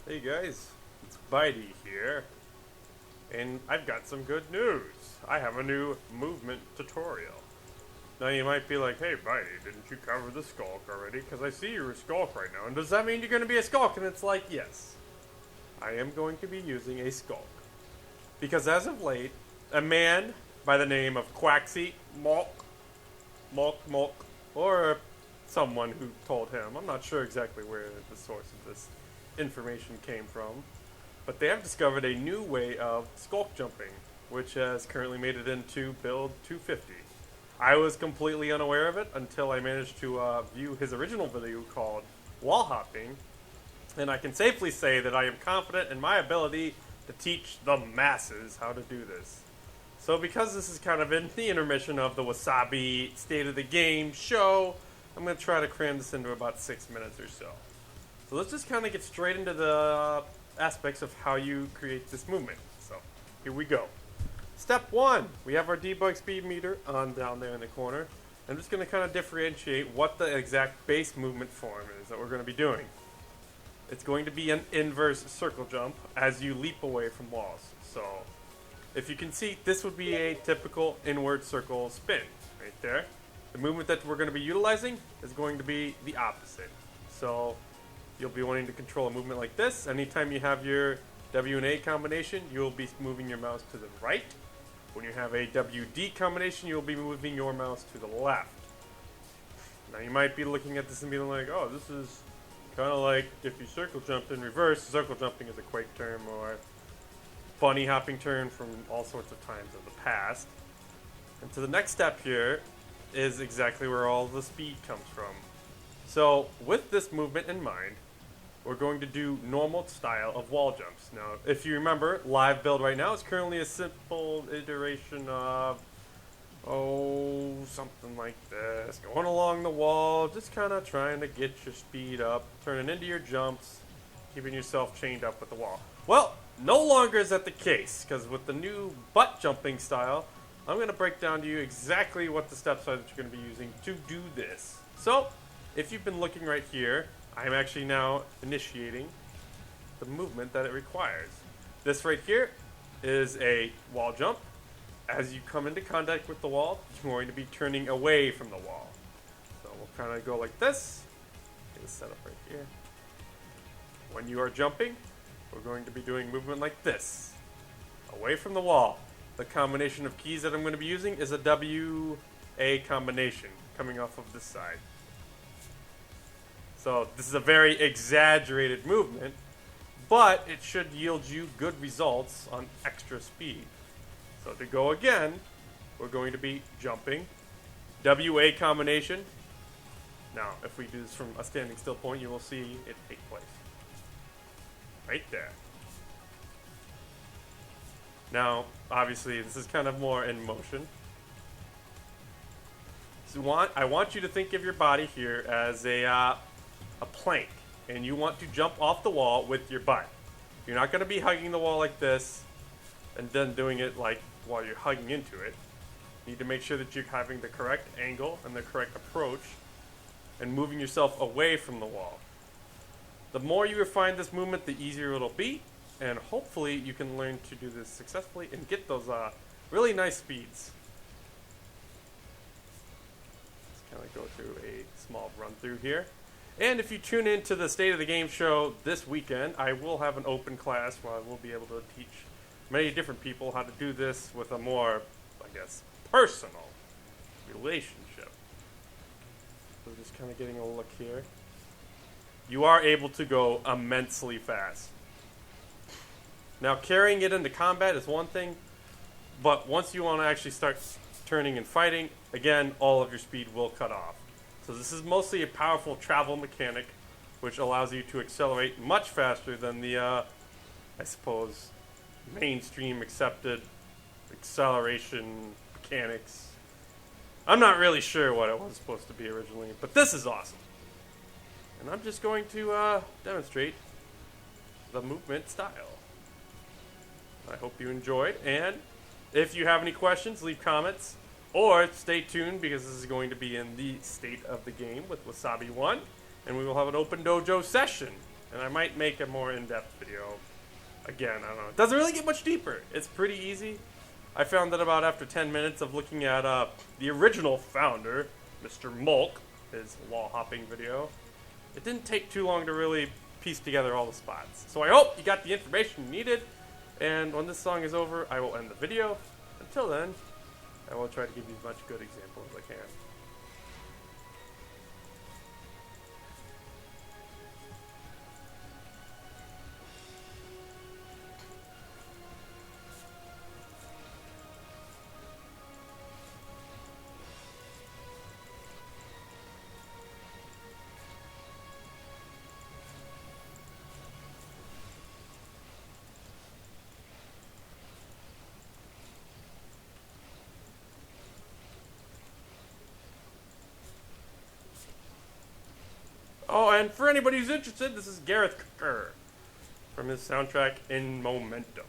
Hey guys, it's Bitey here, and I've got some good news. I have a new movement tutorial. Now you might be like, hey Bitey, didn't you cover the skulk already? Because I see you're a skulk right now, and does that mean you're going to be a skulk? And it's like, yes, I am going to be using a skulk. Because as of late, a man by the name of Quaxy Mulk, or someone who told him, I'm not sure exactly where the source of this information came from, but they have discovered a new way of skulk jumping, which has currently made it into build 250. I was completely unaware of it until I managed to view his original video called Wall Hopping, and I can safely say that I am confident in my ability to teach the masses how to do this. So because this is kind of in the intermission of the Wasabi State of the Game show, I'm going to try to cram this into about 6 minutes or so. So let's just kind of get straight into the aspects of how you create this movement. So here we go. Step 1, we have our debug speed meter on down there in the corner. I'm just going to kind of differentiate what the exact base movement form is that we're going to be doing. It's going to be an inverse circle jump as you leap away from walls. So if you can see, this would be a typical inward circle spin right there. The movement that we're going to be utilizing is going to be the opposite. So you'll be wanting to control a movement like this. Anytime you have your W and A combination, you'll be moving your mouse to the right. When you have a WD combination, you'll be moving your mouse to the left. Now you might be looking at this and being like, oh, this is kind of like if you circle jumped in reverse. Circle jumping is a Quake term or bunny hopping term from all sorts of times of the past. And so the next step here is exactly where all the speed comes from. So with this movement in mind, we're going to do normal style of wall jumps. Now, if you remember, live build right now is currently a simple iteration of, something like this. Going along the wall, just kind of trying to get your speed up, turning into your jumps, keeping yourself chained up with the wall. Well, no longer is that the case, because with the new butt jumping style, I'm going to break down to you exactly what the steps are that you're going to be using to do this. So, if you've been looking right here, I'm actually now initiating the movement that it requires. This right here is a wall jump. As you come into contact with the wall, you're going to be turning away from the wall. So we'll kind of go like this. Get this set up right here. When you are jumping, we're going to be doing movement like this. Away from the wall. The combination of keys that I'm going to be using is a W-A combination coming off of this side. So this is a very exaggerated movement, but it should yield you good results on extra speed. So to go again, we're going to be jumping, W-A combination. Now, if we do this from a standing still point, you will see it take place. Right there. Now, obviously, this is kind of more in motion. So I want you to think of your body here as a plank, and you want to jump off the wall with your butt. You're not going to be hugging the wall like this and then doing it like while you're hugging into it. You need to make sure that you're having the correct angle and the correct approach and moving yourself away from the wall. The more you refine this movement, the easier it'll be, and hopefully you can learn to do this successfully and get those really nice speeds. Let's kind of go through a small run through here. And if you tune into the State of the Game show this weekend, I will have an open class where I will be able to teach many different people how to do this with a more, I guess, personal relationship. So just kind of getting a look here. You are able to go immensely fast. Now, carrying it into combat is one thing, but once you want to actually start turning and fighting, again, all of your speed will cut off. So this is mostly a powerful travel mechanic, which allows you to accelerate much faster than the, I suppose, mainstream accepted acceleration mechanics. I'm not really sure what it was supposed to be originally, but this is awesome. And I'm just going to demonstrate the movement style. I hope you enjoyed, and if you have any questions, leave comments. Or stay tuned because this is going to be in the State of the Game with Wasabi 1, and we will have an open dojo session And I might make a more in-depth video. Again, I don't know. It doesn't really get much deeper. It's pretty easy. I found that about after 10 minutes of looking at the original founder, Mr. Mulk, his wall hopping video, it didn't take too long to really piece together all the spots. So I hope you got the information you needed. And when this song is over, I will end the video. Until then, I will try to give you as much good example as I can. Oh, and for anybody who's interested, this is Gareth Kerr from his soundtrack In Momentum.